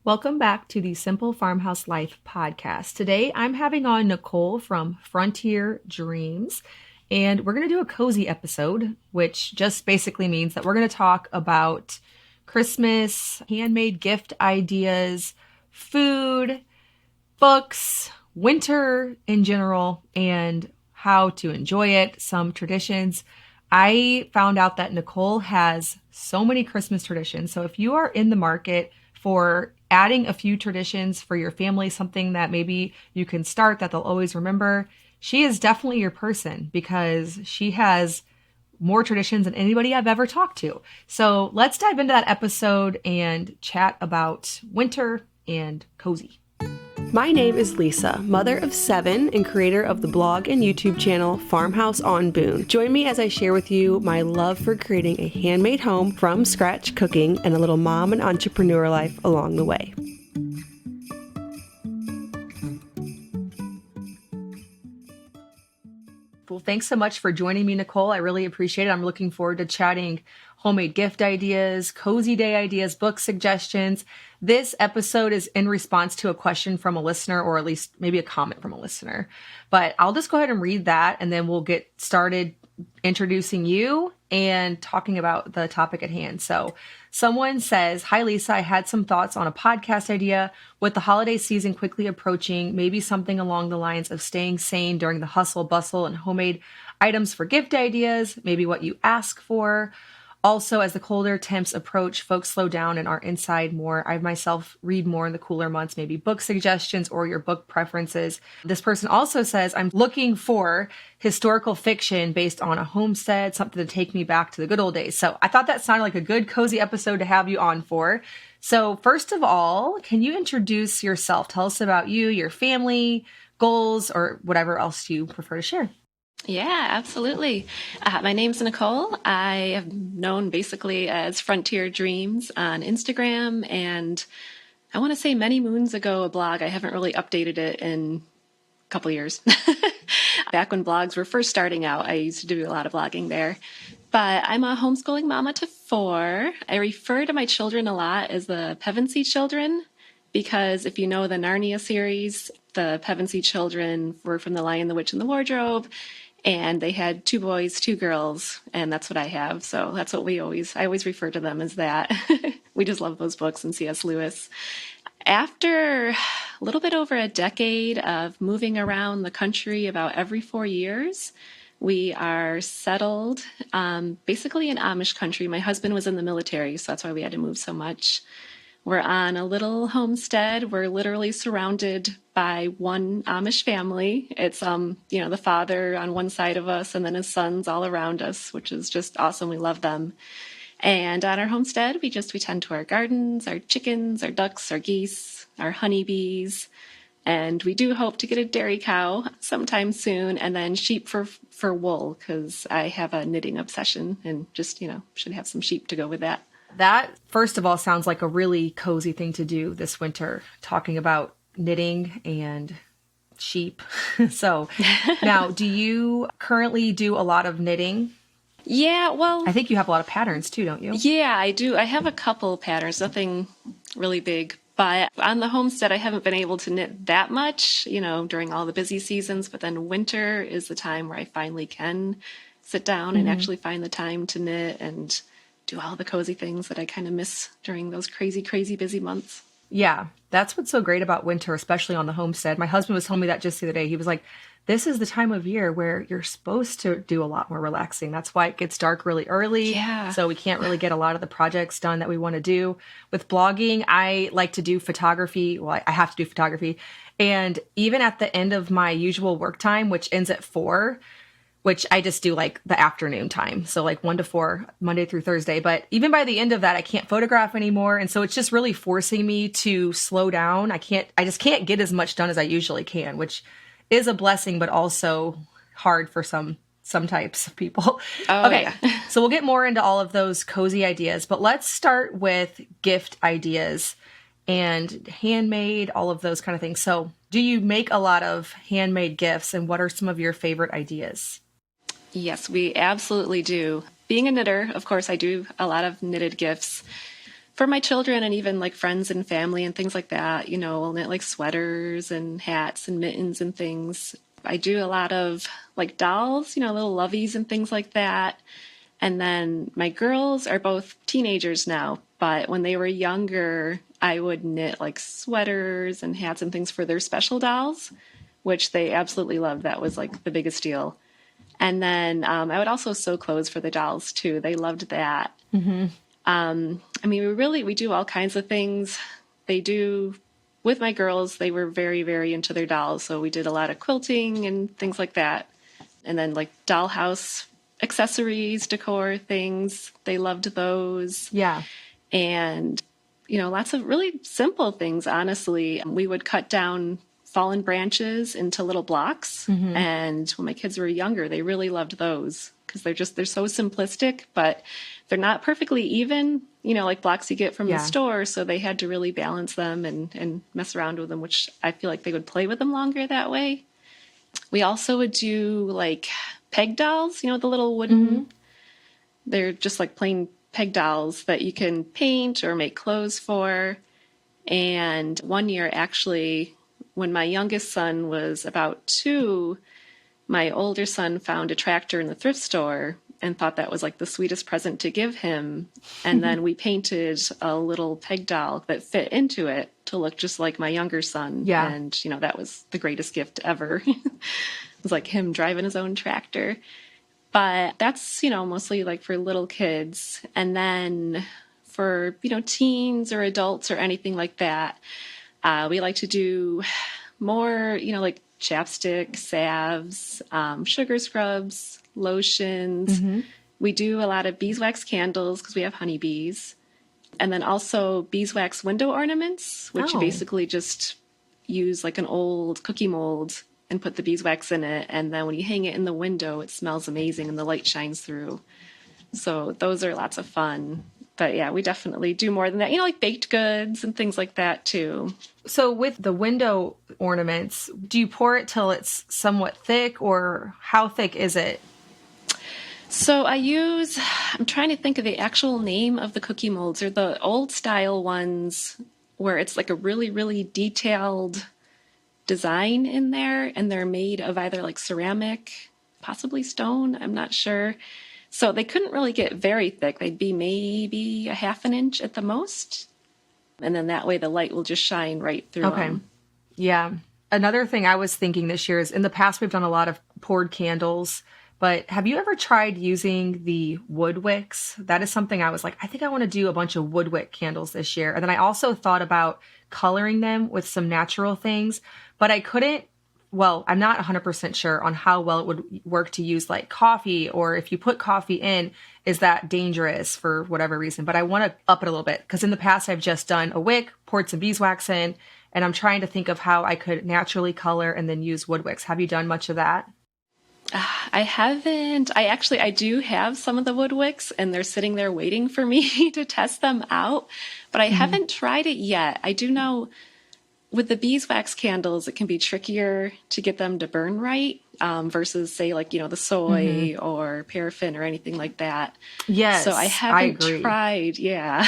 Welcome back to the Simple Farmhouse Life podcast. Today I'm having on Nicole from Frontier Dreams, and we're going to do a cozy episode, which just basically means that we're going to talk about Christmas, handmade gift ideas, food, books, winter in general, and how to enjoy it, some traditions. I found out that Nicole has so many Christmas traditions. So if you are in the market for adding a few traditions for your family, something that maybe you can start that they'll always remember, she is definitely your person because she has more traditions than anybody I've ever talked to. So let's dive into that episode and chat about winter and cozy. My name is Lisa, mother of 7 and creator of the blog and YouTube channel Farmhouse on Boone. Join me as I share with you my love for creating a handmade home from scratch cooking and a little mom and entrepreneur life along the way. Well, thanks so much for joining me, Nicole. I really appreciate it. I'm looking forward to chatting homemade gift ideas, cozy day ideas, book suggestions. This episode is in response to a question from a listener, or at least maybe a comment from a listener. But I'll just go ahead and read that, and then we'll get started introducing you and talking about the topic at hand. So someone says, "Hi, Lisa. I had some thoughts on a podcast idea. With the holiday season quickly approaching, maybe something along the lines of staying sane during the hustle, bustle, and homemade items for gift ideas, maybe what you ask for. Also, as the colder temps approach, folks slow down and are inside more. I myself read more in the cooler months, maybe book suggestions or your book preferences." This person also says, "I'm looking for historical fiction based on a homestead, something to take me back to the good old days." So I thought that sounded like a good, cozy episode to have you on for. So first of all, can you introduce yourself? Tell us about you, your family, goals, or whatever else you prefer to share. Yeah, absolutely. My name's Nicole. I have known basically as Frontier Dreams on Instagram, and I want to say many moons ago, a blog. I haven't really updated it in a couple years. Back when blogs were first starting out, I used to do a lot of blogging there. But I'm a homeschooling mama to 4. I refer to my children a lot as the Pevensey children, because if you know the Narnia series, the Pevensey children were from The Lion, the Witch, and the Wardrobe. And they had 2 boys, 2 girls, and that's what I have. So that's what I always refer to them as that. We just love those books and C.S. Lewis. After a little bit over a decade of moving around the country about every 4 years, we are settled basically in Amish country. My husband was in the military, so that's why we had to move so much. We're on a little homestead. We're literally surrounded by one Amish family. It's, the father on one side of us and then his sons all around us, which is just awesome. We love them. And on our homestead, we tend to our gardens, our chickens, our ducks, our geese, our honeybees. And we do hope to get a dairy cow sometime soon, and then sheep for wool, because I have a knitting obsession and just, should have some sheep to go with that. That, first of all, sounds like a really cozy thing to do this winter, talking about knitting and sheep. So now, do you currently do a lot of knitting? Yeah, well, I think you have a lot of patterns too, don't you? Yeah, I do. I have a couple patterns, nothing really big. But on the homestead, I haven't been able to knit that much, during all the busy seasons. But then winter is the time where I finally can sit down and actually find the time to knit and do all the cozy things that I kind of miss during those crazy, crazy busy months. Yeah, that's what's so great about winter, especially on the homestead. My husband was telling me that just the other day. He was like, this is the time of year where you're supposed to do a lot more relaxing. That's why it gets dark really early. Yeah. So we can't really get a lot of the projects done that we want to do. With blogging, I like to do photography. Well, I have to do photography. And even at the end of my usual work time, which ends at 4, which I just do like the afternoon time. So like 1 to 4, Monday through Thursday. But even by the end of that, I can't photograph anymore. And so it's just really forcing me to slow down. I just can't get as much done as I usually can, which is a blessing, but also hard for some types of people. Oh, okay. Yeah. So we'll get more into all of those cozy ideas, but let's start with gift ideas and handmade, all of those kind of things. So do you make a lot of handmade gifts, and what are some of your favorite ideas? Yes, we absolutely do. Being a knitter, of course, I do a lot of knitted gifts. for my children and even like friends and family and things like that, we'll knit like sweaters and hats and mittens and things. I do a lot of like dolls, little loveys and things like that. And then my girls are both teenagers now, but when they were younger, I would knit like sweaters and hats and things for their special dolls, which they absolutely loved. That was like the biggest deal. And then I would also sew clothes for the dolls too. They loved that. Mm-hmm. We do all kinds of things. They do, with my girls, they were very, very into their dolls. So we did a lot of quilting and things like that. And then like dollhouse accessories, decor things. They loved those. Yeah. And, lots of really simple things, honestly. We would cut down fallen branches into little blocks. Mm-hmm. And when my kids were younger, they really loved those because they're so simplistic, but they're not perfectly even, like blocks you get from the store. So they had to really balance them and mess around with them, which I feel like they would play with them longer that way. We also would do like peg dolls, the little wooden, mm-hmm. They're just like plain peg dolls that you can paint or make clothes for. And one year, actually, when my youngest son was about 2, my older son found a tractor in the thrift store and thought that was like the sweetest present to give him. And then we painted a little peg doll that fit into it to look just like my younger son. Yeah. And, that was the greatest gift ever. It was like him driving his own tractor. But that's, mostly like for little kids. And then for, teens or adults or anything like that, we like to do more, like chapstick, salves, sugar scrubs, lotions. Mm-hmm. We do a lot of beeswax candles because we have honeybees. And then also beeswax window ornaments, which you basically just use like an old cookie mold and put the beeswax in it. And then when you hang it in the window, it smells amazing and the light shines through. So those are lots of fun. But yeah, we definitely do more than that. Like baked goods and things like that too. So with the window ornaments, do you pour it till it's somewhat thick, or how thick is it? So I'm trying to think of the actual name of the cookie molds. They're the old style ones where it's like a really, really detailed design in there, and they're made of either like ceramic, possibly stone, I'm not sure. So they couldn't really get very thick. They'd be maybe a half an inch at the most. And then that way the light will just shine right through them. Yeah. Another thing I was thinking this year is in the past we've done a lot of poured candles, but have you ever tried using the wood wicks? That is something I was like, I think I want to do a bunch of wood wick candles this year. And then I also thought about coloring them with some natural things, but I couldn't. Well, I'm not 100% sure on how well it would work to use like coffee, or if you put coffee in, is that dangerous for whatever reason? But I want to up it a little bit because in the past I've just done a wick, poured some beeswax in, and I'm trying to think of how I could naturally color and then use wood wicks. Have you done much of that? I haven't. I do have some of the wood wicks, and they're sitting there waiting for me to test them out, but I haven't tried it yet. I do know with the beeswax candles, it can be trickier to get them to burn right versus, say, like, the soy or paraffin or anything like that. Yes, so I haven't tried. Yeah.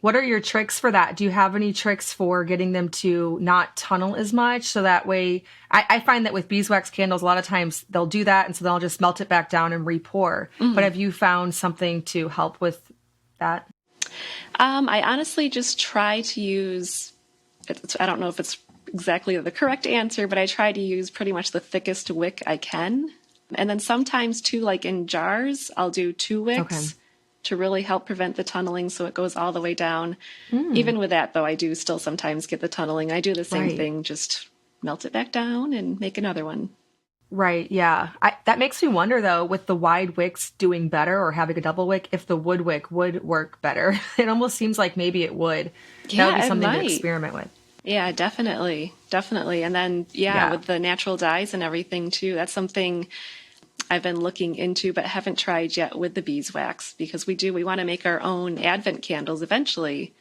What are your tricks for that? Do you have any tricks for getting them to not tunnel as much? So that way, I find that with beeswax candles, a lot of times they'll do that, and so they'll just melt it back down and re-pour. But have you found something to help with that? I honestly just try to use, I don't know if it's exactly the correct answer, but I try to use pretty much the thickest wick I can. And then sometimes too, like in jars, I'll do 2 wicks to really help prevent the tunneling so it goes all the way down. Even with that, though, I do still sometimes get the tunneling. I do the same thing, just melt it back down and make another one. Right, yeah. That makes me wonder, though, with the wide wicks doing better or having a double wick, if the wood wick would work better. It almost seems like maybe it would. Yeah, that would be something to experiment with. Yeah, definitely. Definitely. And then, with the natural dyes and everything, too, that's something I've been looking into but haven't tried yet with the beeswax, because we want to make our own Advent candles eventually.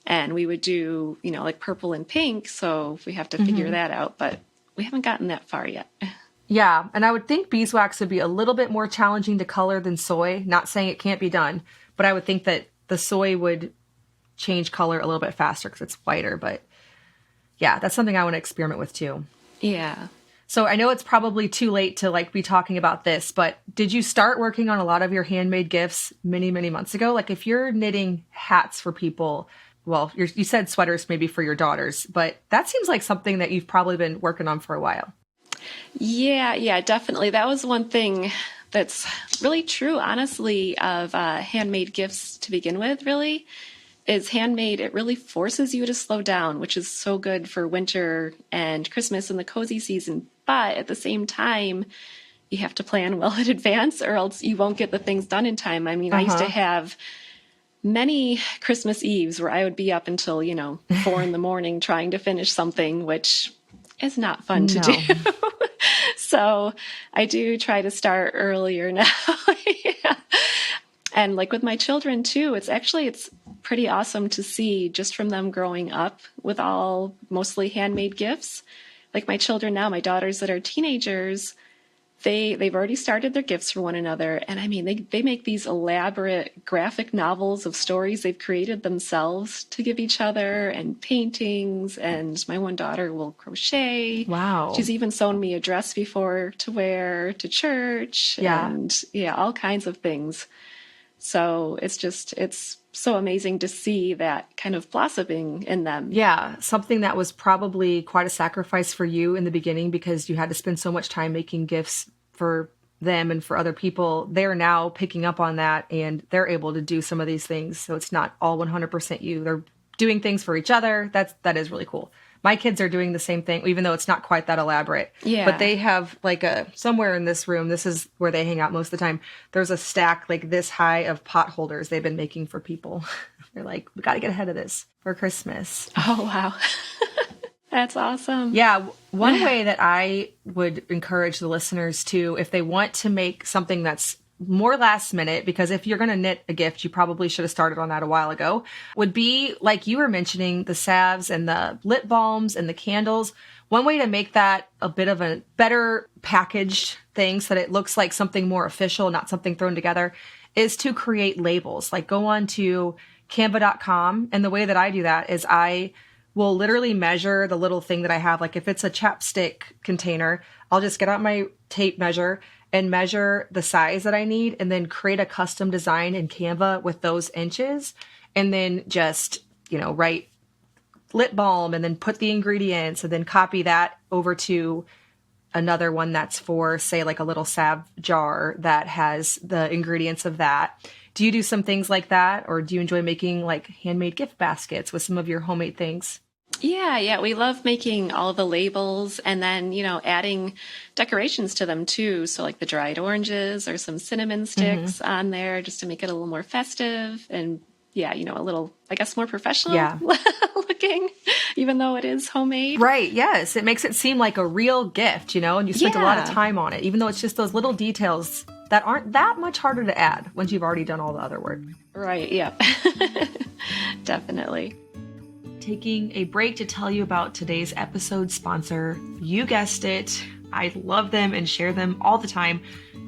And we would do, like purple and pink. So we have to figure that out. But we haven't gotten that far yet. Yeah, and I would think beeswax would be a little bit more challenging to color than soy. Not saying it can't be done, but I would think that the soy would change color a little bit faster because it's whiter. But yeah, that's something I want to experiment with too. Yeah. So I know it's probably too late to like be talking about this, but did you start working on a lot of your handmade gifts many, many months ago? Like if you're knitting hats for people, well, you said sweaters maybe for your daughters, but that seems like something that you've probably been working on for a while. Yeah, definitely. That was one thing that's really true, honestly, of handmade gifts to begin with, really, is handmade. It really forces you to slow down, which is so good for winter and Christmas and the cozy season. But at the same time, you have to plan well in advance or else you won't get the things done in time. I mean, I used to have many Christmas Eves where I would be up until, 4 in the morning trying to finish something, which is not fun to do. So I do try to start earlier now. Yeah. And like with my children too, it's pretty awesome to see just from them growing up with all mostly handmade gifts. Like my children now, my daughters that are teenagers, they've already started their gifts for one another. And I mean, they make these elaborate graphic novels of stories they've created themselves to give each other, and paintings. And my one daughter will crochet. Wow. She's even sewn me a dress before to wear to church. Yeah. And all kinds of things. So it's so amazing to see that kind of blossoming in them. Yeah, something that was probably quite a sacrifice for you in the beginning because you had to spend so much time making gifts for them and for other people. They're now picking up on that and they're able to do some of these things. So it's not all 100% you. They're doing things for each other. That is really cool. My kids are doing the same thing, even though it's not quite that elaborate. Yeah. But they have like somewhere in this room, this is where they hang out most of the time. There's a stack like this high of pot holders they've been making for people. They're like, we got to get ahead of this for Christmas. Oh, wow. That's awesome. Yeah. One way that I would encourage the listeners to, if they want to make something that's more last minute, because if you're going to knit a gift, you probably should have started on that a while ago, would be like you were mentioning the salves and the lip balms and the candles. One way to make that a bit of a better packaged thing so that it looks like something more official, not something thrown together, is to create labels. Like go on to canva.com. And the way that I do that is I will literally measure the little thing that I have. Like if it's a chapstick container, I'll just get out my tape measure and measure the size that I need and then create a custom design in Canva with those inches. And then just, write lip balm and then put the ingredients and then copy that over to another one that's for, say, like a little salve jar that has the ingredients of that. Do you do some things like that? Or do you enjoy making like handmade gift baskets with some of your homemade things? Yeah. We love making all the labels and then, adding decorations to them too. So like the dried oranges or some cinnamon sticks on there just to make it a little more festive and a little, I guess, more professional looking, even though it is homemade. Right. Yes. It makes it seem like a real gift, and you spent a lot of time on it, even though it's just those little details that aren't that much harder to add once you've already done all the other work. Right. Yeah. Definitely. Taking a break to tell you about today's episode sponsor. You guessed it. I love them and share them all the time.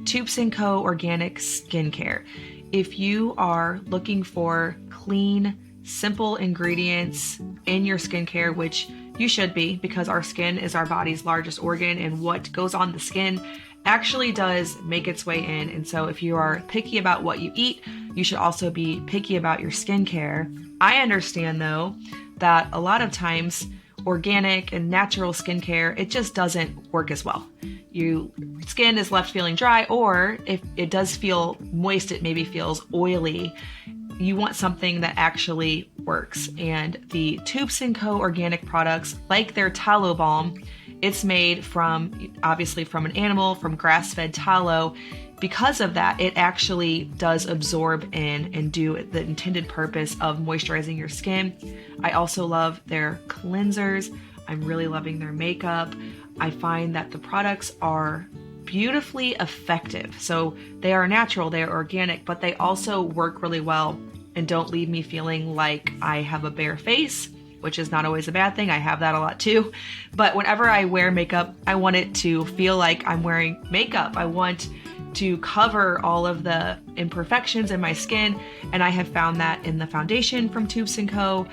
Toups & Co. Organic Skincare. If you are looking for clean, simple ingredients in your skincare, which you should be because our skin is our body's largest organ and what goes on the skin actually does make its way in. And so if you are picky about what you eat, you should also be picky about your skincare. I understand though that a lot of times organic and natural skincare, it just doesn't work as well. Your skin is left feeling dry, or if it does feel moist, it maybe feels oily. You want something that actually works. And the Toups & Co. organic products, like their tallow balm, it's made obviously from an animal, from grass-fed tallow. Because of that, it actually does absorb in and do the intended purpose of moisturizing your skin. I also love their cleansers. I'm really loving their makeup. I find that the products are beautifully effective. So they are natural, they are organic, but they also work really well and don't leave me feeling like I have a bare face, which is not always a bad thing. I have that a lot too. But whenever I wear makeup, I want it to feel like I'm wearing makeup. I want to cover all of the imperfections in my skin. And I have found that in the foundation from Tubes & Co.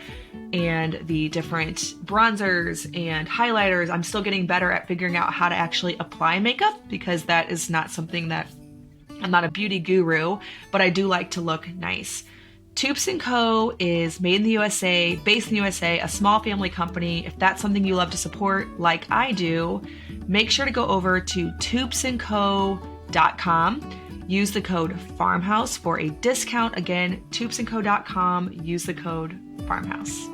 and the different bronzers and highlighters. I'm still getting better at figuring out how to actually apply makeup, because that is not something that I'm not a beauty guru, but I do like to look nice. Tubes & Co. is made in the USA, based in the USA, a small family company. If that's something you love to support, like I do, make sure to go over to tubesandco.com. Use the code Farmhouse for a discount. Again, tubesandco.com. Use the code Farmhouse.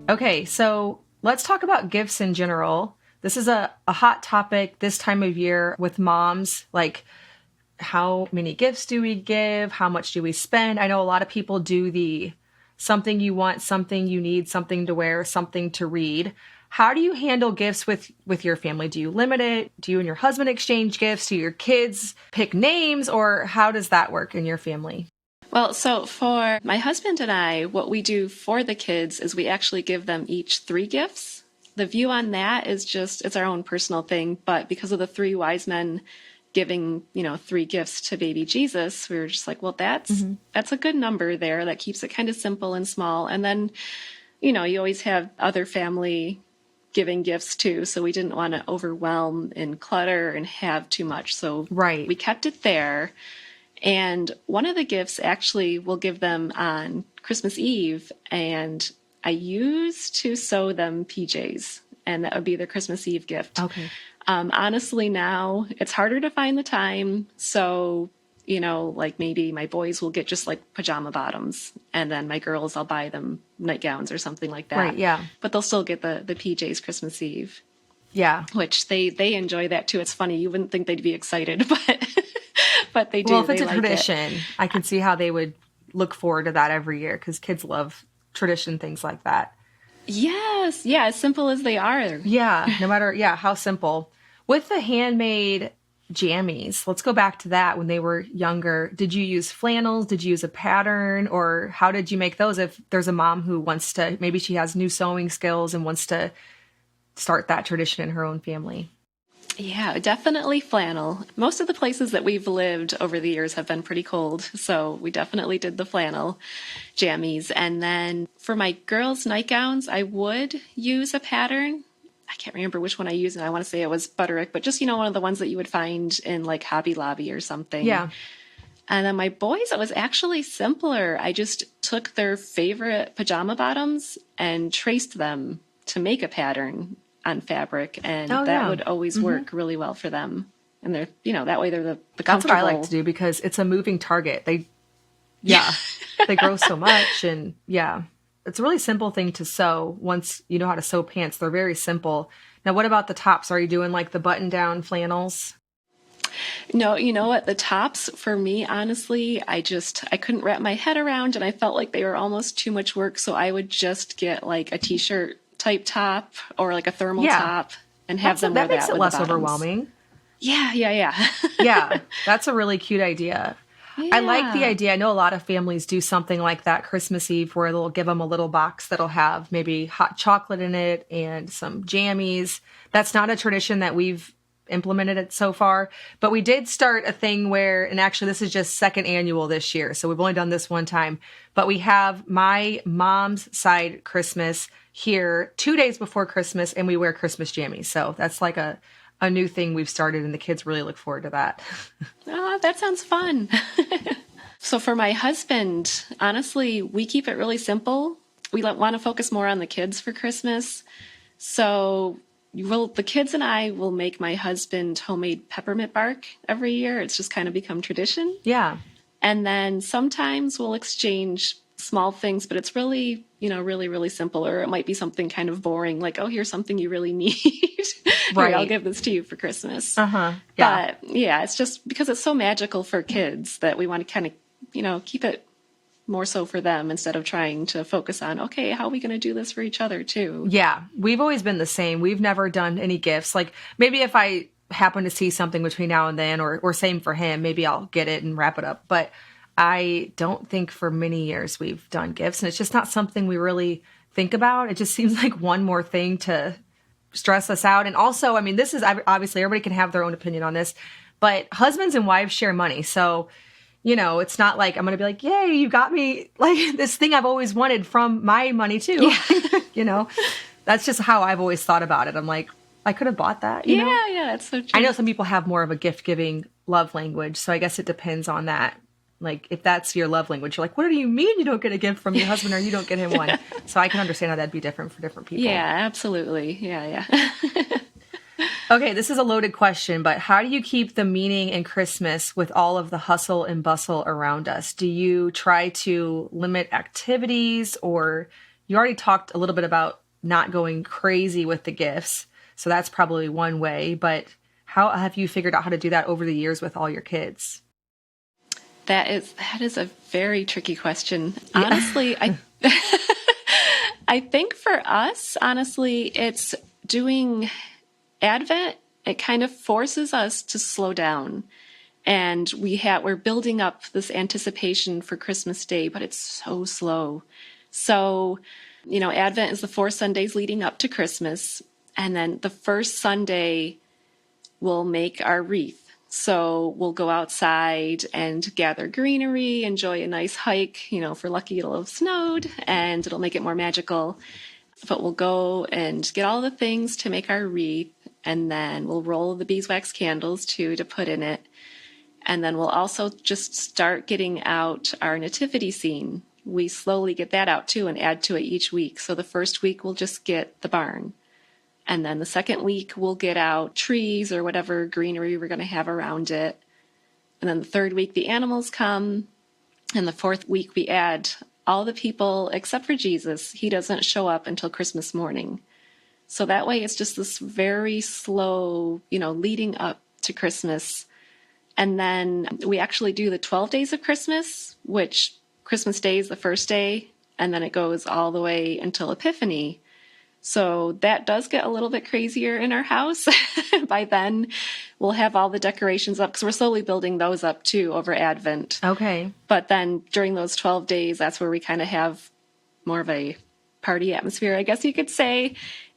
Okay, so let's talk about gifts in general. This is a hot topic this time of year with moms. Like, how many gifts do we give? How much do we spend? I know a lot of people do the something you want, something you need, something to wear, something to read. How do you handle gifts with your family? Do you limit it? Do you and your husband exchange gifts? Do your kids pick names? Or how does that work in your family? Well, so for my husband and I, what we do for the kids is we actually give them each 3 gifts. The view on that is just, it's our own personal thing, but because of the 3 wise men giving, 3 gifts to baby Jesus, we were just like, well, that's a good number there. That keeps it kind of simple and small. And then, you always have other family giving gifts too. So we didn't want to overwhelm and clutter and have too much. So we kept it there. And one of the gifts actually we'll give them on Christmas Eve. And I used to sew them PJs, and that would be their Christmas Eve gift. Okay. Honestly, now it's harder to find the time. So, like maybe my boys will get just like pajama bottoms, and then my girls, I'll buy them nightgowns or something like that. Right, yeah. But they'll still get the PJs Christmas Eve. Yeah. Which they enjoy that too. It's funny. You wouldn't think they'd be excited, but they do. Well, if it's a tradition, I can see how they would look forward to that every year, because kids love tradition things like that. Yes. Yeah. As simple as they are. Yeah. No matter, how simple. With the handmade jammies, let's go back to that when they were younger. Did you use flannels? Did you use a pattern? Or how did you make those? If there's a mom who wants to, maybe she has new sewing skills and wants to start that tradition in her own family. Yeah, definitely flannel. Most of the places that we've lived over the years have been pretty cold, so we definitely did the flannel jammies. And then for my girls' nightgowns, I would use a pattern. I can't remember which one I used, and I want to say it was Butterick, but just, one of the ones that you would find in like Hobby Lobby or something. Yeah. And then my boys, it was actually simpler. I just took their favorite pajama bottoms and traced them to make a pattern on fabric, and that would always work really well for them. And they're, that way they're the That's what I like to do, because it's a moving target. They grow so much, and it's a really simple thing to sew. Once you know how to sew pants, they're very simple. Now, what about the tops? Are you doing like the button down flannels? No, you know what? The tops for me, honestly, I couldn't wrap my head around, and I felt like they were almost too much work. So I would just get like a t-shirt type top or like a thermal top and have them wear that. That makes it less overwhelming. Yeah. Yeah, that's a really cute idea. Yeah. I like the idea. I know a lot of families do something like that Christmas Eve, where they'll give them a little box that'll have maybe hot chocolate in it and some jammies. That's not a tradition that we've implemented it so far, but we did start a thing where, and actually this is just second annual this year, so we've only done this one time, but we have my mom's side Christmas here 2 days before Christmas, and we wear Christmas jammies. So that's like a new thing we've started, and the kids really look forward to that. Oh, that sounds fun. So for my husband, honestly, we keep it really simple. We want to focus more on the kids for Christmas. So the kids and I will make my husband homemade peppermint bark every year. It's just kind of become tradition. Yeah. And then sometimes we'll exchange small things, but it's really, really, really simple. Or it might be something kind of boring, like, oh, here's something you really need. Right. Here, I'll give this to you for Christmas. Uh-huh. Yeah. But it's just because it's so magical for kids that we want to kind of, keep it more so for them instead of trying to focus on, okay, how are we going to do this for each other too? Yeah. We've always been the same. We've never done any gifts. Like maybe if I happen to see something between now and then, or same for him, maybe I'll get it and wrap it up. But I don't think for many years we've done gifts, and it's just not something we really think about. It just seems like one more thing to stress us out. And also, I mean, this is obviously everybody can have their own opinion on this, But husbands and wives share money. So, it's not like I'm going to be like, yay, you got me like this thing I've always wanted from my money too. Yeah. That's just how I've always thought about it. I'm like, I could have bought that. Yeah, it's so true. I know some people have more of a gift giving love language. So I guess it depends on that. Like if that's your love language, you're like, what do you mean you don't get a gift from your husband or you don't get him one? So I can understand how that'd be different for different people. Yeah, absolutely. Yeah. Okay, this is a loaded question, but how do you keep the meaning in Christmas with all of the hustle and bustle around us? Do you try to limit activities, or you already talked a little bit about not going crazy with the gifts? So that's probably one way, but how have you figured out how to do that over the years with all your kids? That is a very tricky question. Honestly, I think for us, honestly, it's doing Advent. It kind of forces us to slow down, and we're building up this anticipation for Christmas Day, but it's so slow. So, Advent is the 4 Sundays leading up to Christmas, and then the first Sunday we'll make our wreath. So we'll go outside and gather greenery, enjoy a nice hike. If we're lucky, it'll have snowed and it'll make it more magical. But we'll go and get all the things to make our wreath, and then we'll roll the beeswax candles too to put in it. And then we'll also just start getting out our nativity scene. We slowly get that out too and add to it each week. So the first week we'll just get the barn. And then the second week, we'll get out trees or whatever greenery we're going to have around it. And then the third week, the animals come. And the fourth week, we add all the people except for Jesus. He doesn't show up until Christmas morning. So that way, it's just this very slow, leading up to Christmas. And then we actually do the 12 days of Christmas, which Christmas Day is the first day. And then it goes all the way until Epiphany. So that does get a little bit crazier in our house. By then, we'll have all the decorations up because we're slowly building those up too over Advent. Okay. But then during those 12 days, that's where we kind of have more of a party atmosphere, I guess you could say.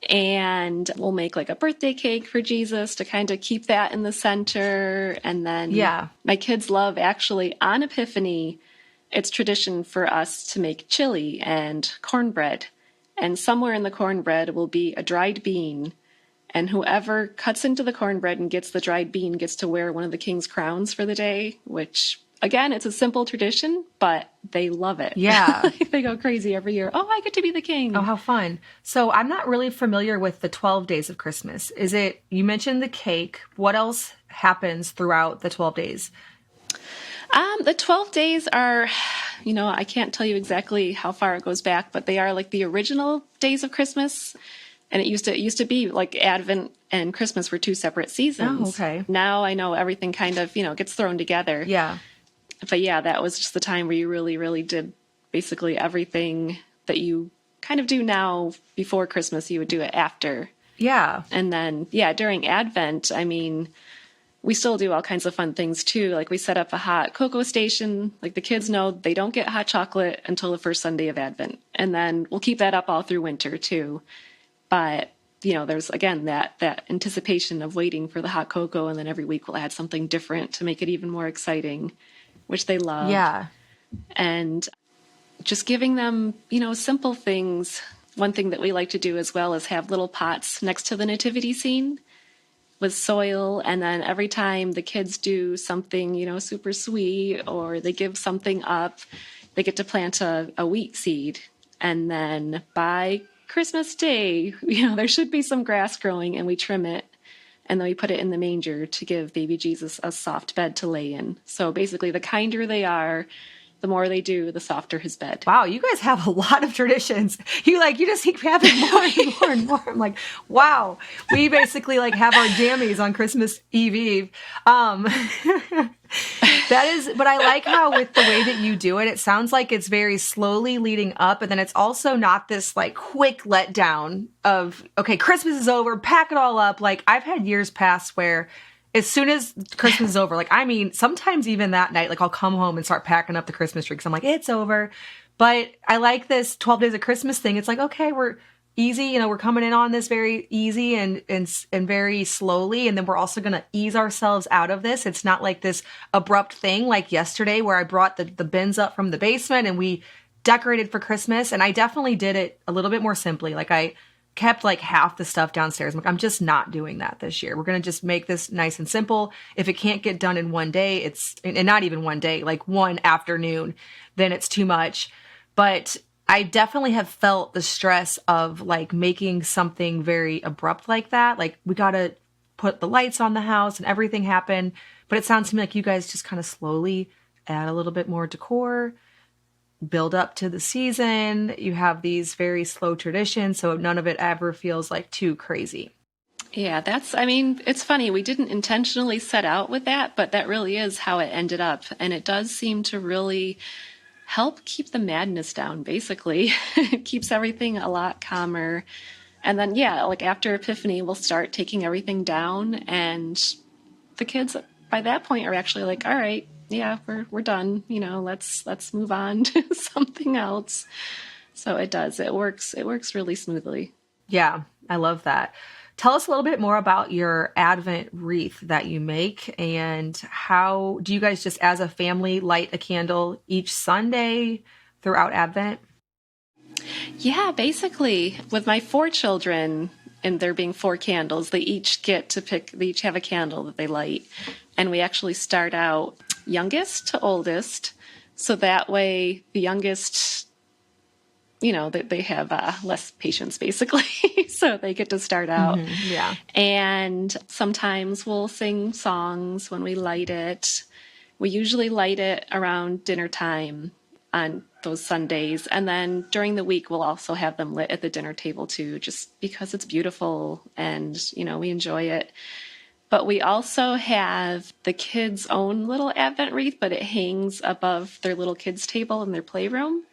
And we'll make like a birthday cake for Jesus to kind of keep that in the center. And then my kids love actually on Epiphany, it's tradition for us to make chili and cornbread. And somewhere in the cornbread will be a dried bean. And whoever cuts into the cornbread and gets the dried bean gets to wear one of the king's crowns for the day, which, again, it's a simple tradition, but they love it. Yeah. They go crazy every year. Oh, I get to be the king. Oh, how fun. So I'm not really familiar with the 12 days of Christmas. You mentioned the cake. What else happens throughout the 12 days? The 12 days are, I can't tell you exactly how far it goes back, but they are like the original days of Christmas. And it used to be like Advent and Christmas were 2 separate seasons. Oh, okay. Now I know everything kind of, gets thrown together. Yeah. But yeah, that was just the time where you really, really did basically everything that you kind of do now before Christmas, you would do it after. Yeah. And then, during Advent, we still do all kinds of fun things too. Like we set up a hot cocoa station. Like the kids know they don't get hot chocolate until the first Sunday of Advent. And then we'll keep that up all through winter too. But, there's again that anticipation of waiting for the hot cocoa. And then every week we'll add something different to make it even more exciting, which they love. Yeah. And just giving them, simple things. One thing that we like to do as well is have little pots next to the nativity scene with soil, and then every time the kids do something, super sweet, or they give something up, they get to plant a wheat seed. And then by Christmas Day, there should be some grass growing, and we trim it, and then we put it in the manger to give baby Jesus a soft bed to lay in. So basically, the kinder they are, the more they do, the softer his bed. Wow, you guys have a lot of traditions. You just keep having more and more and more. I'm like, wow. We basically have our jammies on Christmas Eve. But I like how with the way that you do it sounds like it's very slowly leading up, and then it's also not this quick letdown of, okay, Christmas is over, pack it all up. I've had years pass where as soon as Christmas is over, sometimes even that night, I'll come home and start packing up the Christmas tree because I'm like, it's over. But I like this 12 days of Christmas thing. It's like, okay, we're, easy. We're coming in on this very easy and very slowly. And then we're also going to ease ourselves out of this. It's not like this abrupt thing like yesterday where I brought the bins up from the basement and we decorated for Christmas. And I definitely did it a little bit more simply. Like I kept like half the stuff downstairs. I'm just not doing that this year. We're going to just make this nice and simple. If it can't get done in one day, and not even one day, like one afternoon, then it's too much. But I definitely have felt the stress of like making something very abrupt like that. Like we got to put the lights on the house and everything happen. But it sounds to me like you guys just kind of slowly add a little bit more decor, build up to the season. You have these very slow traditions, so none of it ever feels like too crazy. Yeah, it's funny. We didn't intentionally set out with that, but that really is how it ended up. And it does seem to really help keep the madness down, basically. It keeps everything a lot calmer. And then, yeah, like after Epiphany, we'll start taking everything down. And the kids by that point are actually like, all right, yeah, we're done. Let's move on to something else. So it does. It works really smoothly. Yeah, I love that. Tell us a little bit more about your Advent wreath that you make, and how do you guys just as a family light a candle each Sunday throughout Advent? Yeah, basically with my 4 children, and there being 4 candles, they each have a candle that they light. And we actually start out youngest to oldest. So that way the youngest, they have less patience basically. So they get to start out. Mm-hmm. Yeah. And sometimes we'll sing songs when we light it. We usually light it around dinner time on those Sundays. And then during the week, we'll also have them lit at the dinner table too, just because it's beautiful and, we enjoy it. But we also have the kids' own little Advent wreath, but it hangs above their little kids' table in their playroom.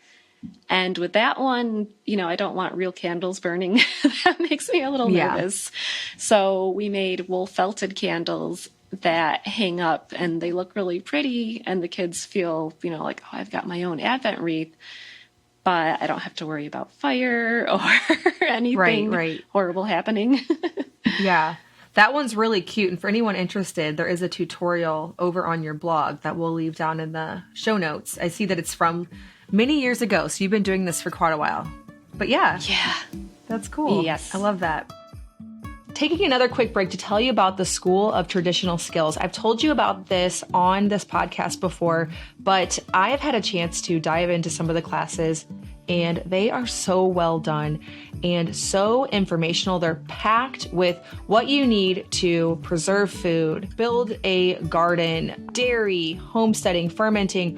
And with that one, I don't want real candles burning. That makes me a little nervous. So we made wool felted candles that hang up and they look really pretty. And the kids feel, like, oh, I've got my own Advent wreath, but I don't have to worry about fire or anything horrible happening. Yeah. That one's really cute. And for anyone interested, there is a tutorial over on your blog that we'll leave down in the show notes. I see that it's from many years ago. So you've been doing this for quite a while. But yeah, that's cool. Yes. I love that. Taking another quick break to tell you about the School of Traditional Skills. I've told you about this on this podcast before, but I have had a chance to dive into some of the classes, and they are so well done and so informational. They're packed with what you need to preserve food, build a garden, dairy, homesteading, fermenting,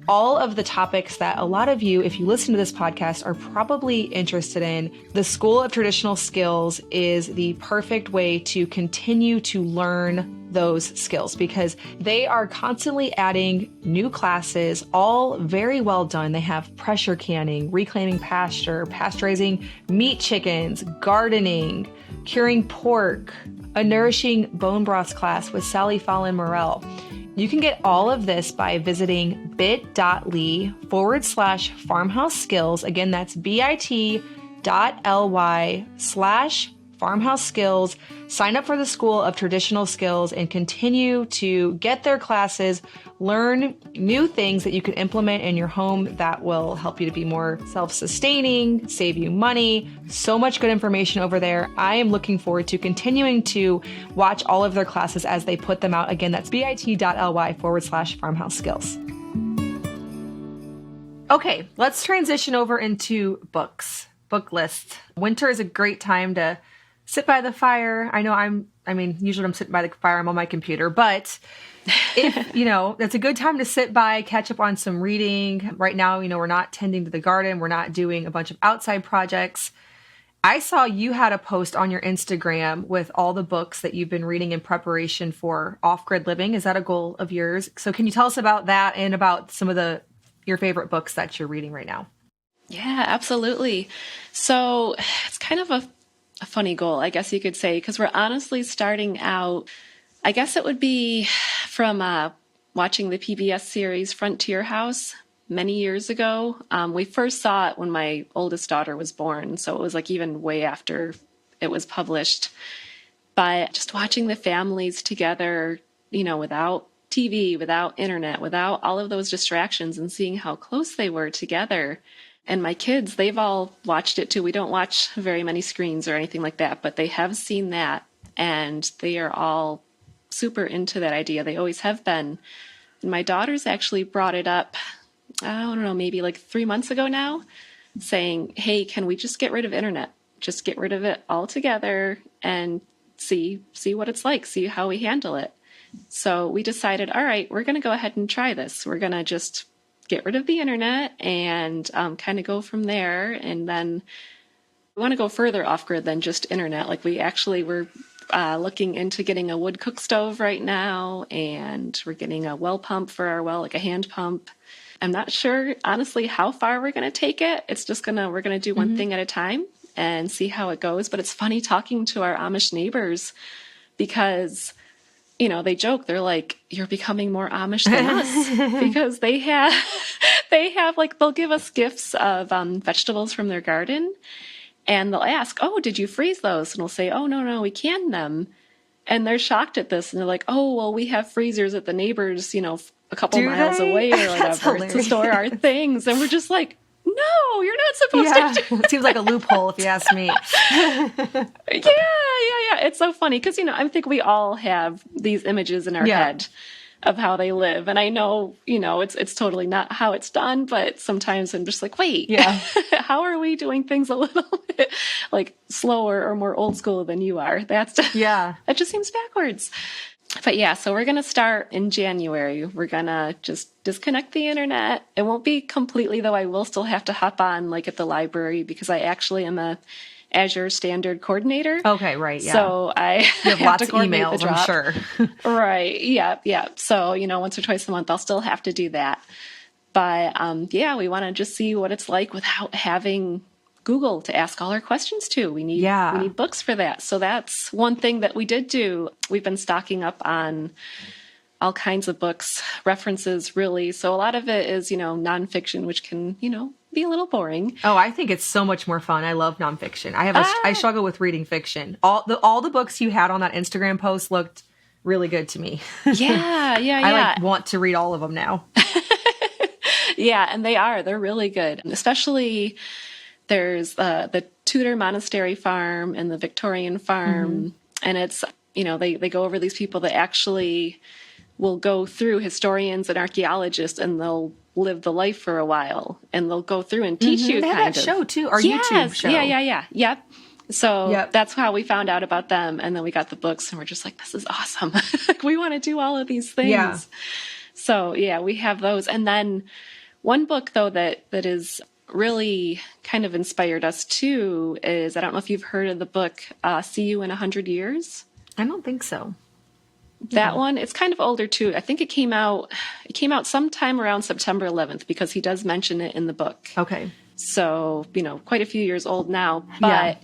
all of the topics that a lot of you, if you listen to this podcast, are probably interested in. The School of Traditional Skills is the perfect way to continue to learn those skills because they are constantly adding new classes, all very well done. They have pressure canning, reclaiming pasture, pasteurizing meat chickens, gardening, curing pork, a nourishing bone broth class with Sally Fallon Morell. You can get all of this by visiting bit.ly/farmhouse skills. Again, that's bit.ly/farmhouse skills. Sign up for the School of Traditional Skills and continue to get their classes, learn new things that you can implement in your home that will help you to be more self-sustaining, save you money. So much good information over there. I am looking forward to continuing to watch all of their classes as they put them out. Again, that's bit.ly/farmhouse skills. Okay, let's transition over into books, book lists. Winter is a great time to sit by the fire. I know usually when I'm sitting by the fire, I'm on my computer, but if, that's a good time to sit by, catch up on some reading. Right now, we're not tending to the garden. We're not doing a bunch of outside projects. I saw you had a post on your Instagram with all the books that you've been reading in preparation for off-grid living. Is that a goal of yours? So can you tell us about that and about some of your favorite books that you're reading right now? Yeah, absolutely. So it's kind of a funny goal, I guess you could say, because we're honestly starting out, I guess it would be from watching the PBS series Frontier House. many years ago. We first saw it when my oldest daughter was born, so it was like even way after it was published. But just watching the families together, without TV, without internet, without all of those distractions, and seeing how close they were together. And my kids, they've all watched it too. We don't watch very many screens or anything like that, but they have seen that, and they are all super into that idea. They always have been. And my daughter's actually brought it up, I don't know, maybe like 3 months ago now, saying, hey, can we just get rid of internet? Just get rid of it altogether and see what it's like, see how we handle it. So we decided, all right, we're going to go ahead and try this. We're going to just get rid of the internet and kind of go from there. And then we want to go further off grid than just internet. Like we actually were looking into getting a wood cook stove right now, and we're getting a well pump for our well, like a hand pump. I'm not sure, honestly, how far we're going to take it. It's just we're going to do one thing at a time and see how it goes. But it's funny talking to our Amish neighbors because, they joke, they're like, you're becoming more Amish than us, because they have like, they'll give us gifts of vegetables from their garden. And they'll ask, oh, did you freeze those? And we'll say, oh, no, we canned them. And they're shocked at this. And they're like, oh, well, we have freezers at the neighbors, a couple miles away or whatever to store our things. And we're just like, no, you're not supposed to do that. It seems like a loophole if you ask me. Yeah. It's so funny because, I think we all have these images in our head of how they live. And I know, it's totally not how it's done, but sometimes I'm just like, wait, how are we doing things a little bit like slower or more old school than you are? That just seems backwards. But yeah, so we're going to start in January. We're going to just disconnect the internet. It won't be completely, though. I will still have to hop on like at the library because I actually am a Azure Standard Coordinator. Okay, right, yeah. So I have lots of emails, I'm sure. Right, yeah. So, once or twice a month, I'll still have to do that. But we want to just see what it's like without having Google to ask all our questions to. We need books for that. So that's one thing that we did do. We've been stocking up on all kinds of books, references, really. So a lot of it is, nonfiction, which can, be a little boring. Oh, I think it's so much more fun. I love nonfiction. I struggle with reading fiction. All the books you had on that Instagram post looked really good to me. Yeah. I want to read all of them now. Yeah, and they're really good. Especially there's the Tudor Monastery Farm and the Victorian Farm. And it's, they go over these people that actually will go through, historians and archaeologists, and they'll live the life for a while, and they'll go through and teach you they have kind that of show too, or YouTube show. Yeah. Yep. So that's how we found out about them, and then we got the books, and we're just like, this is awesome. Like, we want to do all of these things. Yeah. So we have those, and then one book though that is really kind of inspired us too is, I don't know if you've heard of the book See You in 100 Years. I don't think so. That one, it's kind of older too. I think it came out sometime around September 11th, because he does mention it in the book. Okay. So, quite a few years old now, but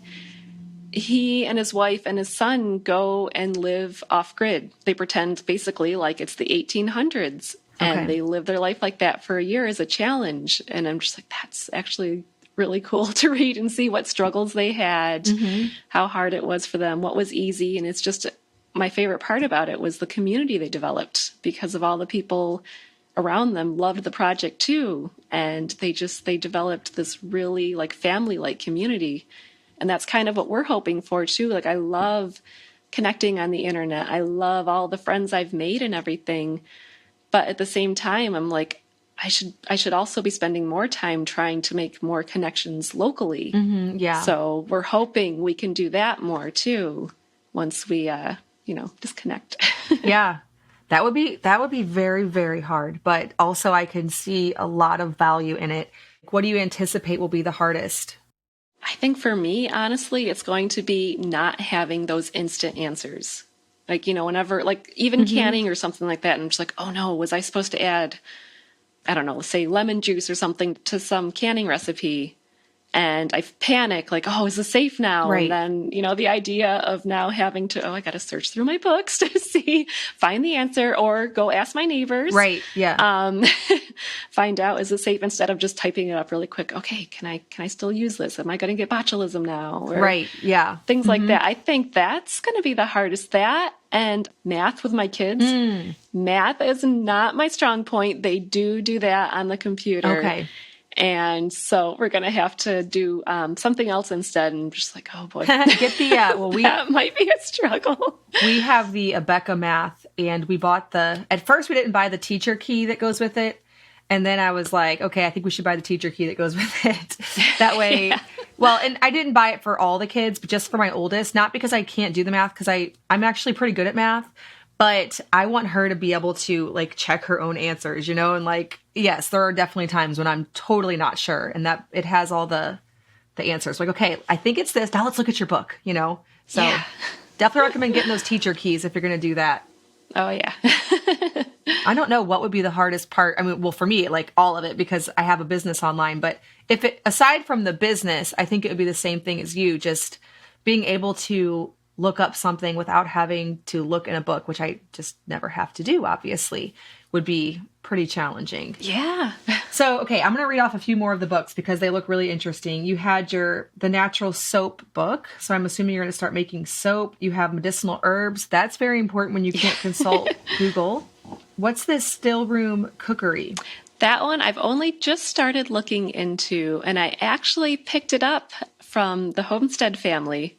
he and his wife and his son go and live off grid. They pretend basically like it's the 1800s, and they live their life like that for a year as a challenge. And I'm just like, that's actually really cool to read and see what struggles they had, how hard it was for them, what was easy. And it's just, my favorite part about it was the community they developed, because of all the people around them loved the project too. And they developed this really like family-like community. And that's kind of what we're hoping for too. Like, I love connecting on the internet. I love all the friends I've made and everything. But at the same time, I'm like, I should also be spending more time trying to make more connections locally. So we're hoping we can do that more too once we, disconnect. That would be very, very hard. But also I can see a lot of value in it. What do you anticipate will be the hardest? I think for me, honestly, it's going to be not having those instant answers. Like, whenever, like even canning or something like that. And I'm just like, oh no, was I supposed to add, I don't know, say lemon juice or something to some canning recipe? And I panic, like, oh, is this safe now? Right. And then, the idea of now having to, I got to search through my books to find the answer, or go ask my neighbors. Right. Yeah. Find out, is it safe, instead of just typing it up really quick. Okay, can I still use this? Am I going to get botulism now? Or Right. Yeah. things like that. I think that's going to be the hardest. That and math with my kids. Math is not my strong point. They do that on the computer. Okay. And so we're going to have to do something else instead. And just like, oh boy, Get the, that might be a struggle. We have the Abeka math, and we bought at first we didn't buy the teacher key that goes with it. And then I was like, okay, I think we should buy the teacher key that goes with it. That way, well, and I didn't buy it for all the kids, but just for my oldest, not because I can't do the math, because I'm actually pretty good at math. But I want her to be able to like check her own answers, and like, yes, there are definitely times when I'm totally not sure, and that it has all the answers. Like, okay, I think it's this. Now let's look at your book, So definitely recommend getting those teacher keys if you're going to do that. Oh yeah. I don't know what would be the hardest part. I mean, well, for me, like all of it, because I have a business online, but aside from the business, I think it would be the same thing as you, just being able to look up something without having to look in a book, which I just never have to do, obviously, would be pretty challenging. Yeah. So, okay, I'm going to read off a few more of the books because they look really interesting. You had the natural soap book. So I'm assuming you're going to start making soap. You have medicinal herbs. That's very important when you can't consult Google. What's this still room cookery? That one I've only just started looking into, and I actually picked it up from the homesteading family.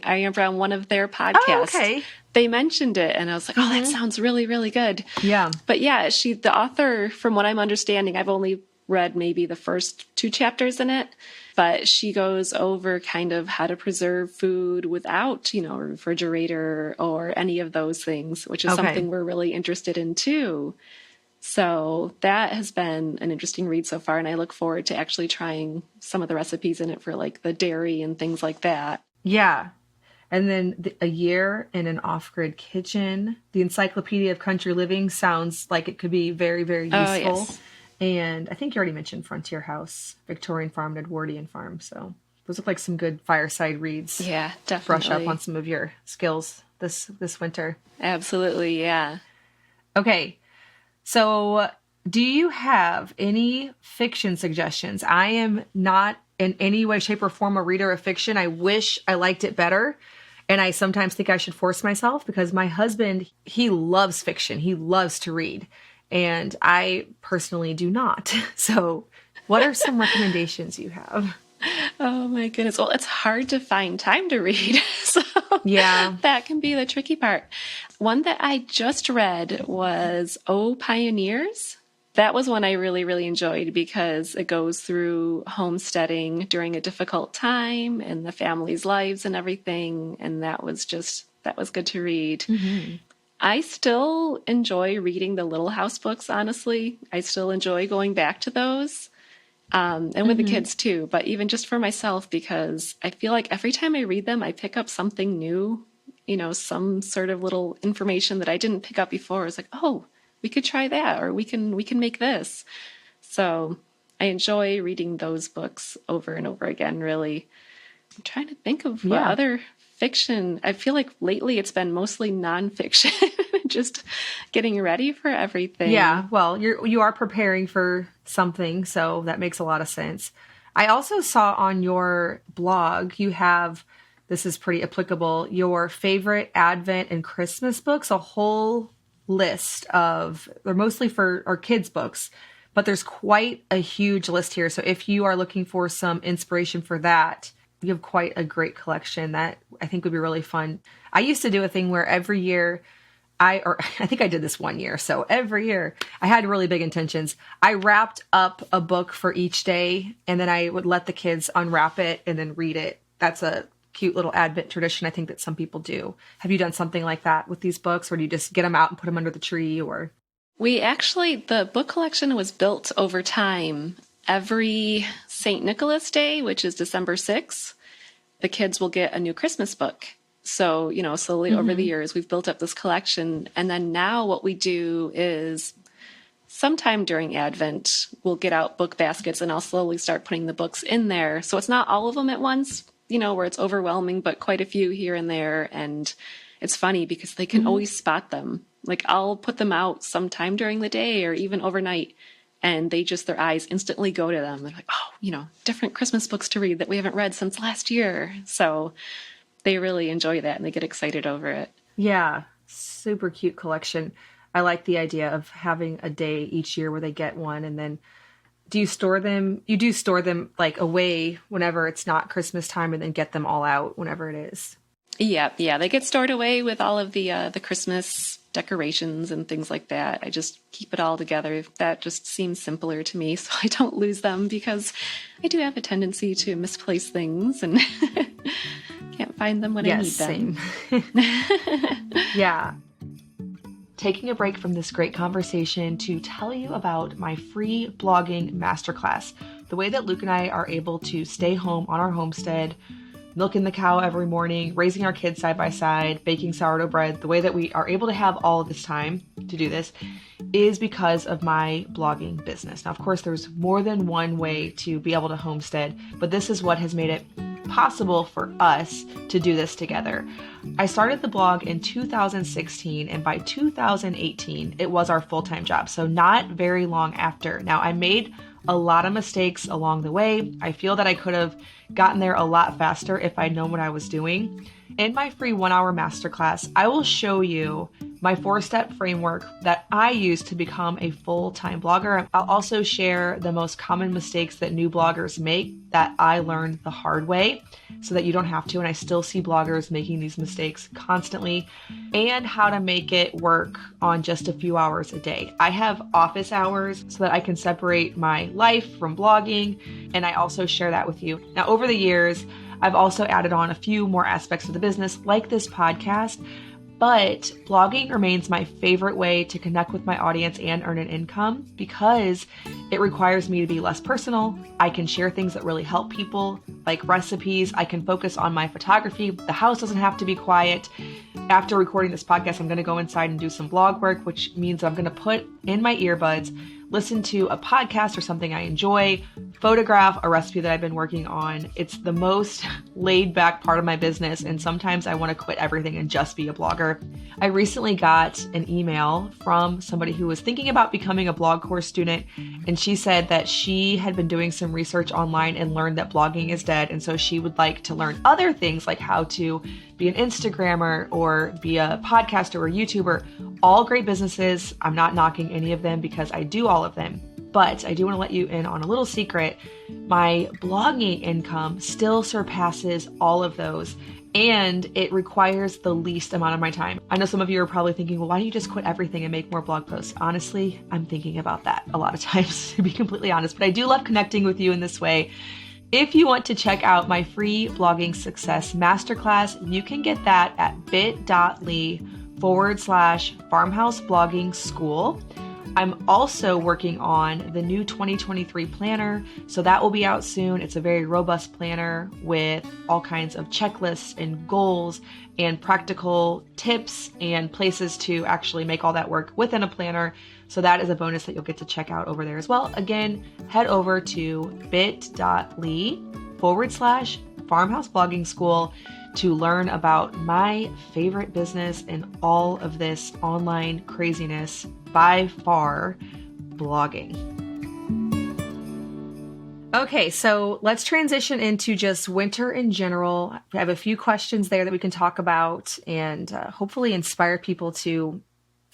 I remember on one of their podcasts. Oh, okay. They mentioned it, and I was like, oh, that sounds really, really good. Yeah. But yeah, the author, from what I'm understanding, I've only read maybe the first 2 chapters in it, but she goes over kind of how to preserve food without, a refrigerator or any of those things, which is something we're really interested in too. So that has been an interesting read so far, and I look forward to actually trying some of the recipes in it for like the dairy and things like that. Yeah. And then A Year in an Off-Grid Kitchen. The Encyclopedia of Country Living sounds like it could be very, very useful. Oh, yes. And I think you already mentioned Frontier House, Victorian Farm, and Edwardian Farm. So those look like some good fireside reads. Yeah, definitely. Brush up on some of your skills this winter. Absolutely, yeah. Okay. So do you have any fiction suggestions? I am not in any way, shape, or form a reader of fiction. I wish I liked it better. And I sometimes think I should force myself, because my husband, he loves fiction. He loves to read. And I personally do not. So what are some recommendations you have? Oh my goodness. Well, it's hard to find time to read. So yeah, that can be the tricky part. One that I just read was Oh Pioneers. That was one I really, really enjoyed, because it goes through homesteading during a difficult time and the family's lives and everything. And that was good to read. Mm-hmm. I still enjoy reading the Little House books, honestly. I still enjoy going back to those. And with the kids too, but even just for myself, because I feel like every time I read them, I pick up something new, some sort of little information that I didn't pick up before. It's like, oh, we could try that, or we can make this. So I enjoy reading those books over and over again, really. I'm trying to think of what other fiction. I feel like lately it's been mostly nonfiction, just getting ready for everything. Yeah, well, you are preparing for something, so that makes a lot of sense. I also saw on your blog you have, this is pretty applicable, your favorite Advent and Christmas books, a whole list of, they're mostly for our kids' books, but there's quite a huge list here. So if you are looking for some inspiration for that, you have quite a great collection that I think would be really fun. I used to do a thing where every year I think I did this one year. So every year I had really big intentions. I wrapped up a book for each day, and then I would let the kids unwrap it and then read it. That's a cute little Advent tradition I think that some people do. Have you done something like that with these books, or do you just get them out and put them under the tree? Or the book collection was built over time. Every St. Nicholas Day, which is December 6th, the kids will get a new Christmas book. So, slowly over the years, we've built up this collection. And then now what we do is sometime during Advent, we'll get out book baskets and I'll slowly start putting the books in there. So it's not all of them at once, where it's overwhelming, but quite a few here and there. And it's funny because they can always spot them. Like I'll put them out sometime during the day or even overnight, and their eyes instantly go to them. They're like, oh, different Christmas books to read that we haven't read since last year. So they really enjoy that and they get excited over it. Yeah, super cute collection. I like the idea of having a day each year where they get one. And then do you store them? You do store them like away whenever it's not Christmas time and then get them all out whenever it is. Yeah. They get stored away with all of the Christmas decorations and things like that. I just keep it all together. That just seems simpler to me, so I don't lose them because I do have a tendency to misplace things and can't find them when I need them. Same. Yeah. Taking a break from this great conversation to tell you about my free blogging masterclass, the way that Luke and I are able to stay home on our homestead, milking the cow every morning, raising our kids side by side, baking sourdough bread. The way that we are able to have all of this time to do this is because of my blogging business. Now, of course, there's more than one way to be able to homestead, but this is what has made it possible for us to do this together. I started the blog in 2016, and by 2018, it was our full-time job. So not very long after. Now, I made a lot of mistakes along the way. I feel that I could have gotten there a lot faster if I'd known what I was doing. In my free 1-hour masterclass, I will show you my 4-step framework that I use to become a full-time blogger. I'll also share the most common mistakes that new bloggers make that I learned the hard way so that you don't have to. And I still see bloggers making these mistakes constantly, and how to make it work on just a few hours a day. I have office hours so that I can separate my life from blogging, and I also share that with you. Now, over the years, I've also added on a few more aspects of the business, like this podcast, but blogging remains my favorite way to connect with my audience and earn an income because it requires me to be less personal. I can share things that really help people, like recipes. I can focus on my photography. The house doesn't have to be quiet. After recording this podcast, I'm going to go inside and do some blog work, which means I'm going to put in my earbuds, listen to a podcast or something I enjoy, photograph a recipe that I've been working on. It's the most laid back part of my business, and sometimes I want to quit everything and just be a blogger. I recently got an email from somebody who was thinking about becoming a blog course student, and she said that she had been doing some research online and learned that blogging is dead, and so she would like to learn other things like how to be an Instagrammer or be a podcaster or YouTuber. All great businesses. I'm not knocking any of them because I do all of them. But I do want to let you in on a little secret. My blogging income still surpasses all of those, and it requires the least amount of my time. I know some of you are probably thinking, well, why don't you just quit everything and make more blog posts? Honestly, I'm thinking about that a lot of times, to be completely honest, but I do love connecting with you in this way. If you want to check out my free blogging success masterclass, you can get that at bit.ly/farmhouse blogging school. I'm also working on the new 2023 planner, so that will be out soon. It's a very robust planner with all kinds of checklists and goals and practical tips and places to actually make all that work within a planner. So that is a bonus that you'll get to check out over there as well. Again, head over to bit.ly/farmhouse blogging school to learn about my favorite business in all of this online craziness, by far, blogging. Okay, so let's transition into just winter in general. I have a few questions there that we can talk about and hopefully inspire people to,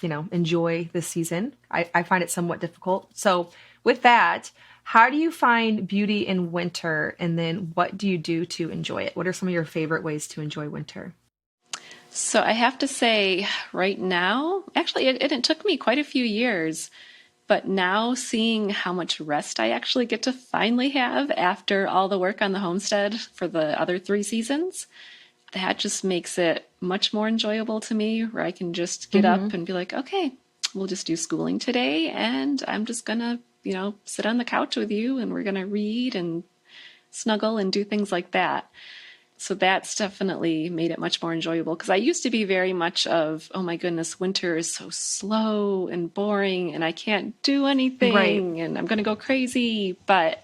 enjoy this season. I find it somewhat difficult. So with that, how do you find beauty in winter? And then what do you do to enjoy it? What are some of your favorite ways to enjoy winter? So I have to say right now, actually, it took me quite a few years, but now seeing how much rest I actually get to finally have after all the work on the homestead for the other 3 seasons, that just makes it much more enjoyable to me, where I can just get up and be like, okay, we'll just do schooling today, and I'm just going to, sit on the couch with you, and we're going to read and snuggle and do things like that. So that's definitely made it much more enjoyable, because I used to be very much of, oh my goodness, winter is so slow and boring and I can't do Right. anything and I'm going to go crazy. But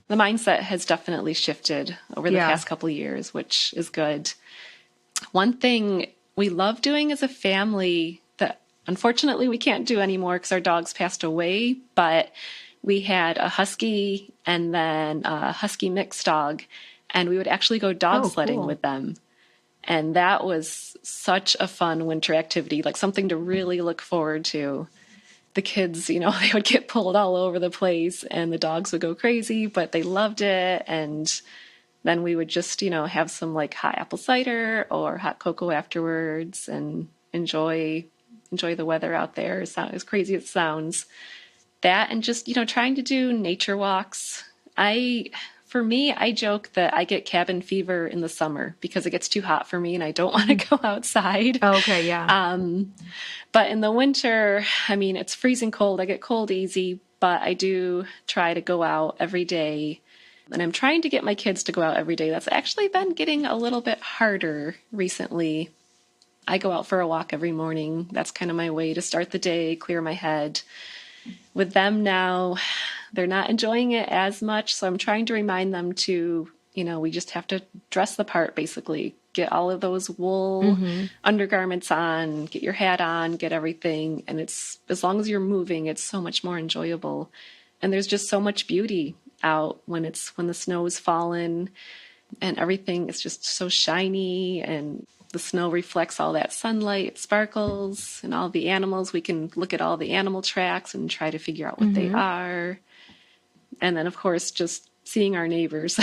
the mindset has definitely shifted over the Yeah. past couple of years, which is good. One thing we love doing as a family that unfortunately we can't do anymore because our dogs passed away, but we had a husky and then a husky mixed dog, and we would actually go dog Oh, sledding cool. with them. And that was such a fun winter activity, like something to really look forward to. The kids, they would get pulled all over the place and the dogs would go crazy, but they loved it. And then we would just, have some like hot apple cider or hot cocoa afterwards and enjoy the weather out there. As crazy as it sounds. That and just, trying to do nature walks. For me, I joke that I get cabin fever in the summer because it gets too hot for me and I don't want to go outside. Okay, yeah. But in the winter, I mean, it's freezing cold. I get cold easy, but I do try to go out every day. And I'm trying to get my kids to go out every day. That's actually been getting a little bit harder recently. I go out for a walk every morning. That's kind of my way to start the day, clear my head. With them now, they're not enjoying it as much. So I'm trying to remind them to, we just have to dress the part, basically. Get all of those wool undergarments on, get your hat on, get everything. And it's, as long as you're moving, it's so much more enjoyable. And there's just so much beauty out when the snow is fallen and everything is just so shiny and the snow reflects all that sunlight, it sparkles, and all the animals. We can look at all the animal tracks and try to figure out what they are. And then, of course, just seeing our neighbors.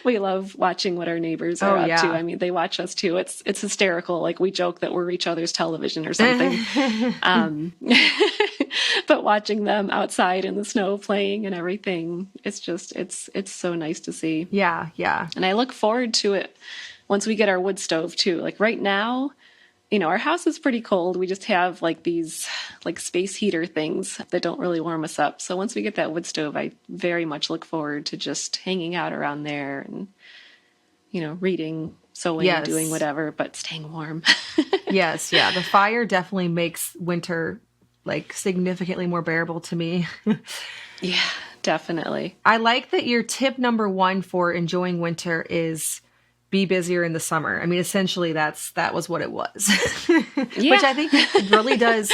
We love watching what our neighbors are up to. I mean, they watch us too. It's hysterical. Like we joke that we're each other's television or something. But watching them outside in the snow playing and everything, it's so nice to see. Yeah, yeah. And I look forward to it once we get our wood stove too. Like right now, our house is pretty cold. We just have like these like space heater things that don't really warm us up. So once we get that wood stove, I very much look forward to just hanging out around there and, reading, sewing, doing whatever, but staying warm. Yes, yeah. The fire definitely makes winter like significantly more bearable to me. Yeah, definitely. I like that your tip number 1 for enjoying winter is be busier in the summer. I mean, essentially that was what it was. Yeah. Which I think really does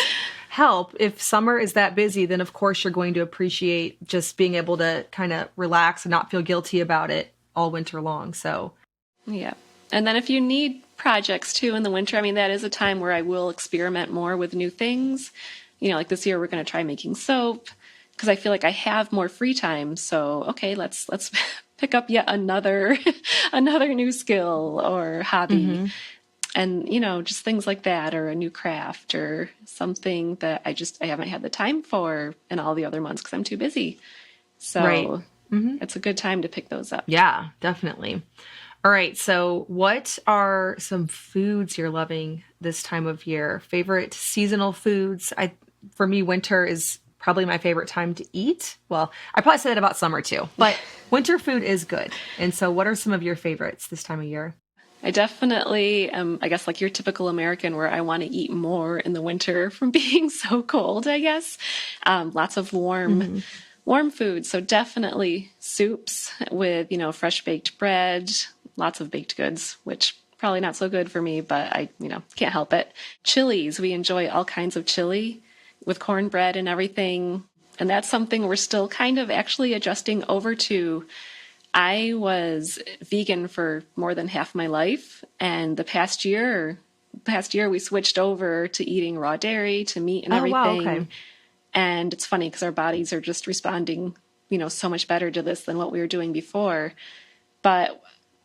help. If summer is that busy, then of course you're going to appreciate just being able to kind of relax and not feel guilty about it all winter long. So, yeah. And then if you need projects too in the winter, I mean, that is a time where I will experiment more with new things. Like this year we're going to try making soap because I feel like I have more free time. So, okay, let's pick up yet another new skill or hobby. And, just things like that, or a new craft or something that I haven't had the time for in all the other months because I'm too busy. So it's a good time to pick those up. Yeah, definitely. All right. So what are some foods you're loving this time of year? Favorite seasonal foods? For me, winter is probably my favorite time to eat. Well, I probably say that about summer too, but winter food is good. And so what are some of your favorites this time of year? I definitely am, I guess, like your typical American where I want to eat more in the winter from being so cold, I guess. Lots of warm food. So definitely soups with, fresh baked bread, lots of baked goods, which probably not so good for me, but I, can't help it. Chilies. We enjoy all kinds of chili with cornbread and everything. And that's something we're still kind of actually adjusting over to. I was vegan for more than half my life. And the past year we switched over to eating raw dairy, to meat and everything. Wow, okay. And it's funny because our bodies are just responding, so much better to this than what we were doing before. But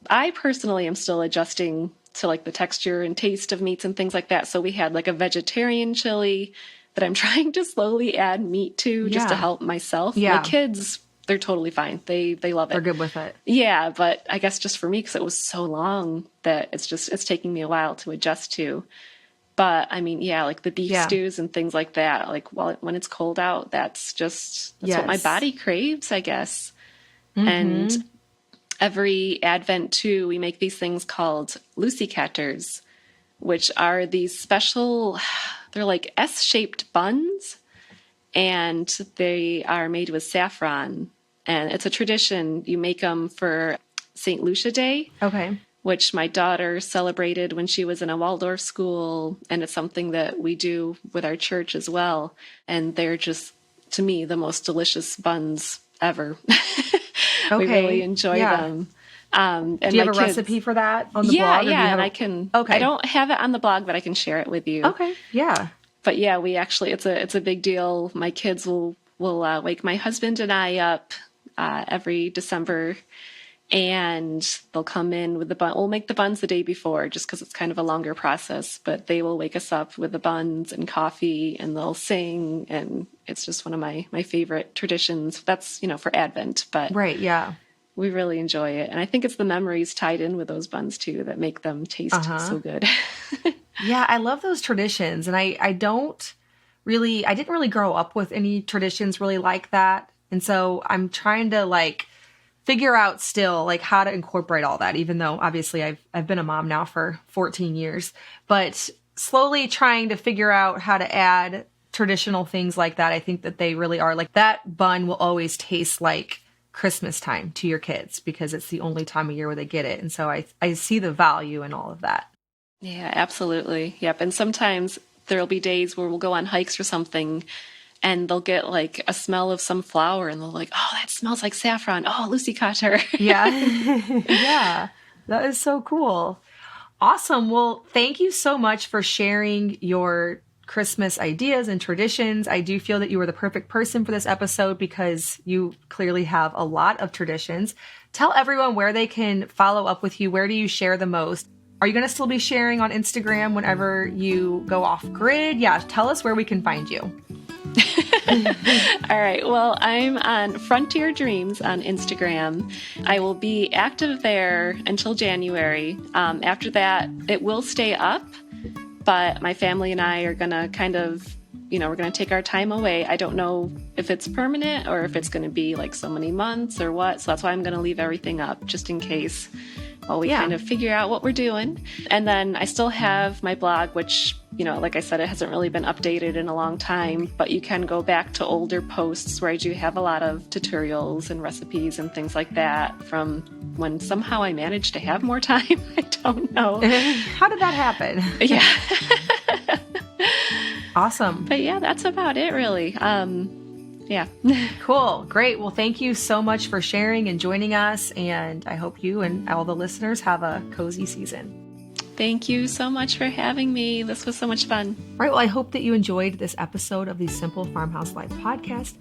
I personally am still adjusting to like the texture and taste of meats and things like that. So we had like a vegetarian chili that I'm trying to slowly add meat to just to help myself. Yeah. My kids, they're totally fine. They love it. They're good with it. Yeah, but I guess just for me, because it was so long that it's taking me a while to adjust to. But I mean, yeah, like the beef stews and things like that. Like when it's cold out, that's what my body craves, I guess. And every Advent too, we make these things called Lucy Catters, which are these special, they're like S-shaped buns, and they are made with saffron. And it's a tradition. You make them for St. Lucia Day. Okay. Which my daughter celebrated when she was in a Waldorf school. And it's something that we do with our church as well. And they're just, to me, the most delicious buns ever. Okay. We really enjoy them. And do you have a recipe for that on the blog? Yeah, and I can. Okay. I don't have it on the blog, but I can share it with you. Okay. Yeah. But yeah, we actually, it's a big deal. My kids will wake my husband and I up every December, and they'll come in with the bun. We'll make the buns the day before just because it's kind of a longer process, but they will wake us up with the buns and coffee, and they'll sing, and it's just one of my favorite traditions. That's, for Advent, but right, yeah. We really enjoy it. And I think it's the memories tied in with those buns too that make them taste so good. Yeah, I love those traditions. And I didn't really grow up with any traditions really like that. And so I'm trying to figure out still how to incorporate all that, even though obviously I've been a mom now for 14 years, but slowly trying to figure out how to add traditional things like that. I think that they really are that bun will always taste like Christmas time to your kids because it's the only time of year where they get it. And so I see the value in all of that. Yeah, absolutely. Yep. And sometimes there'll be days where we'll go on hikes or something, and they'll get a smell of some flower, and they'll oh, that smells like saffron. Oh, Lucy Cotter. Yeah. Yeah. That is so cool. Awesome. Well, thank you so much for sharing your Christmas ideas and traditions. I do feel that you were the perfect person for this episode because you clearly have a lot of traditions. Tell everyone where they can follow up with you. Where do you share the most? Are you going to still be sharing on Instagram whenever you go off grid? Yeah, tell us where we can find you. All right. Well, I'm on Frontier Dreams on Instagram. I will be active there until January. After that, it will stay up, but my family and I are going to kind of, we're going to take our time away. I don't know if it's permanent or if it's going to be so many months or what. So that's why I'm going to leave everything up just in case while we kind of figure out what we're doing. And then I still have my blog, which, like I said, it hasn't really been updated in a long time, but you can go back to older posts where I do have a lot of tutorials and recipes and things like that from when somehow I managed to have more time. I don't know. How did that happen? Yeah. Awesome. But yeah, that's about it really. Yeah. Cool. Great. Well, thank you so much for sharing and joining us. And I hope you and all the listeners have a cozy season. Thank you so much for having me. This was so much fun. All right. Well, I hope that you enjoyed this episode of the Simple Farmhouse Life podcast.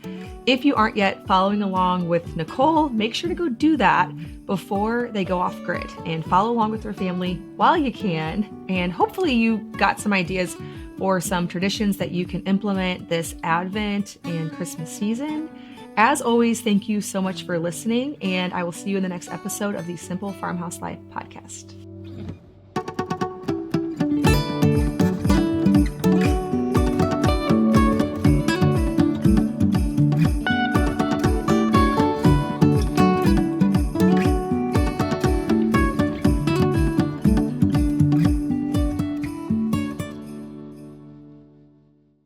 If you aren't yet following along with Nicole, make sure to go do that before they go off grid and follow along with their family while you can. And hopefully you got some ideas or some traditions that you can implement this Advent and Christmas season. As always, thank you so much for listening, and I will see you in the next episode of the Simple Farmhouse Life podcast.